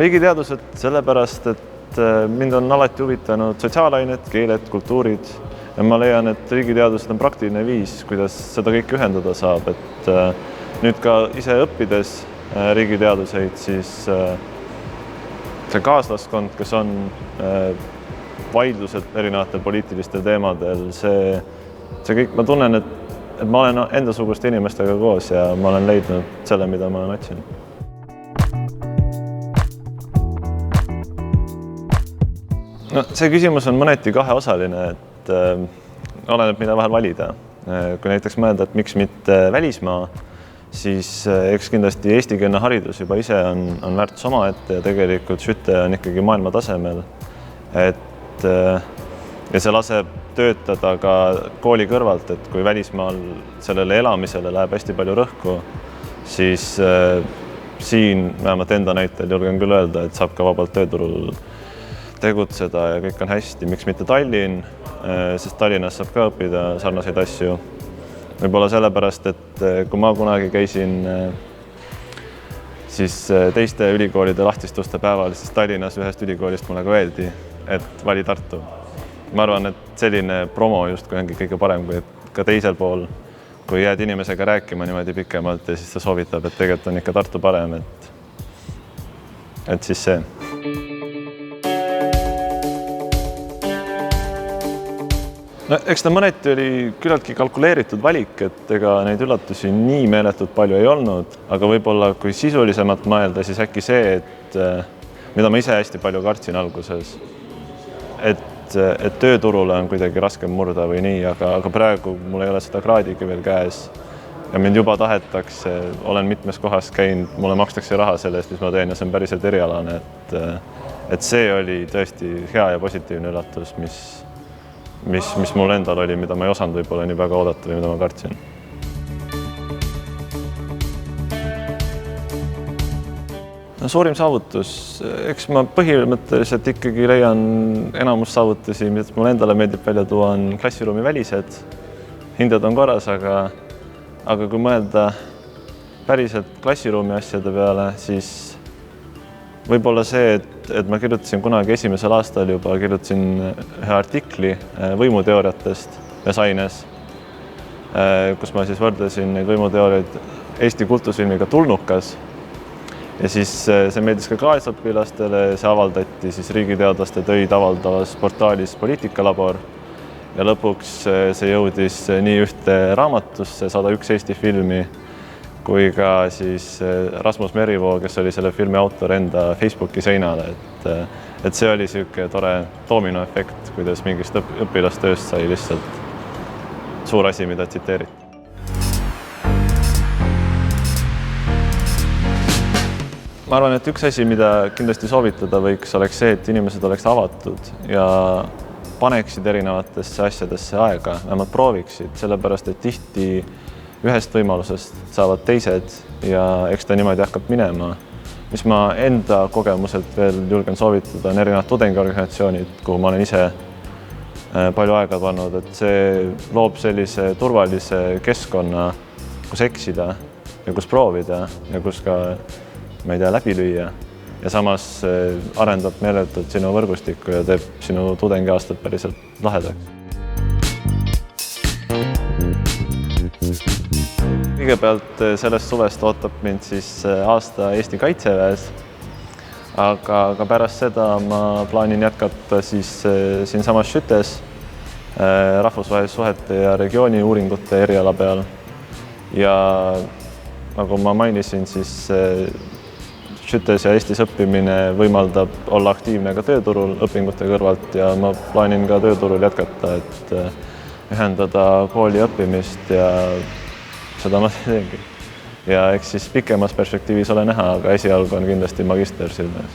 Riigiteadused sellepärast, et mind on alati huvitanud sotsiaalained, keeled, kultuurid ja ma leian, et riigiteadused on praktiline viis, kuidas seda kõike ühendada saab. Et nüüd ka ise õppides riigiteaduseid, siis see kaaslaskond, kes on vaidlused erinevatel poliitilistel teemadel, see kõik, ma tunnen, et ma olen endasuguste inimestega koos ja ma olen leidnud selle, mida ma olen otsinud. No, see küsimus on mõneti kaheosaline, et oleneb, mida vahel valida. Kui näiteks mõelda, et miks mitte välismaa, siis eks kindlasti eestikeelne haridus juba ise on väärtus omaette ja tegelikult Skytte on ikkagi maailma tasemel. Ja see laseb töötada ka kooli kõrvalt, et kui välismaal sellele elamisele läheb hästi palju rõhku, siis siin vähemalt enda näitel julgen küll öelda, et saab ka vabalt tööturul tegutseda ja kõik on hästi. Miks mitte Tallinn, sest Tallinnas saab ka õppida sarnaseid asju. Võib-olla sellepärast, et kui ma kunagi käisin siis teiste ülikoolide lahtistuste päeval, siis Tallinnas ühest ülikoolist mulle ka öeldi, et vali Tartu. Ma arvan, et selline promo justkui ongi kõige parem, kui ka teisel pool, kui jääd inimesega rääkima niimoodi pikemalt ja siis ta soovitab, et tegelikult on ikka Tartu parem, et siis see. No, eks ta mõneti oli küllaltki kalkuleeritud valik, et ega neid üllatusi nii meeletult palju ei olnud, aga võib-olla kui sisulisemalt mõelda, siis äkki see, et mida ma ise hästi palju kartsin alguses, et tööturule on kuidagi raskem murda või nii, aga praegu mul ei ole seda kraadigi veel käes ja mind juba tahetakse, olen mitmes kohas käinud, mulle makstakse raha selle eest, mis ma teen ja see on päriselt erialane, et see oli tõesti hea ja positiivne üllatus, mis mul endal oli, mida ma ei osanud võib-olla nii väga oodata või mida ma kartsin. No, suurim saavutus, eks ma põhimõtteliselt ikkagi leian enamus saavutusi, mida mul endale meeldib välja tuua, on klassiruumi välised. Hinded on korras, aga kui mõelda päriselt klassiruumi asjade peale, siis võib-olla see, et ma kirjutasin kunagi esimesel aastal juba, kirjutasin ühe artikli võimuteooriatest ühes aines, kus ma siis võrdlesin neid võimuteooriaid Eesti kultusfilmiga Tulnukas. Ja siis see meeldis ka kaasõpilastele, see avaldati siis riigiteadlaste töid avaldavas portaalis Poliitikalabor ja lõpuks see jõudis nii ühte raamatusse 101 Eesti filmi, kui ka siis Rasmus Merivoo, kes oli selle filmi autor enda Facebooki seinale, et see oli selline tore doominoefekt, kuidas mingist õpilastööst sai lihtsalt suur asi, mida tsiteeriti. Ma arvan, et üks asi, mida kindlasti soovitada võiks, oleks see, et inimesed oleks avatud ja paneksid erinevatesse asjadesse aega, vähemalt prooviksid, sellepärast, et tihti ühest võimalusest saavad teised ja eks ta niimoodi hakkab minema. Mis ma enda kogemuselt veel julgen soovitada, on erinevad tudengiorganisatsioonid, kuhu ma olen ise palju aega pannud, et see loob sellise turvalise keskkonna, kus eksida ja kus proovida ja kus ka, ma ei tea, läbi lüüa ja samas arendab meeletult sinu võrgustikku ja teeb sinu tudengiaastad päriselt lahedaks. Kõigepealt sellest suvest ootab mind siis aasta Eesti Kaitseväes, aga pärast seda ma plaanin jätkata siis siinsamas Skyttes rahvusvaheliste suhete ja regiooni uuringute eriala peal. Ja nagu ma mainisin, siis Skyttes ja Eestis õppimine võimaldab olla aktiivne ka tööturul õpingute kõrvalt ja ma plaanin ka tööturul jätkata, et ühendada kooli õppimist ja seda ma teengi. Ja eks siis pikemas perspektiivis ole näha, aga esialgu on kindlasti magister silmes.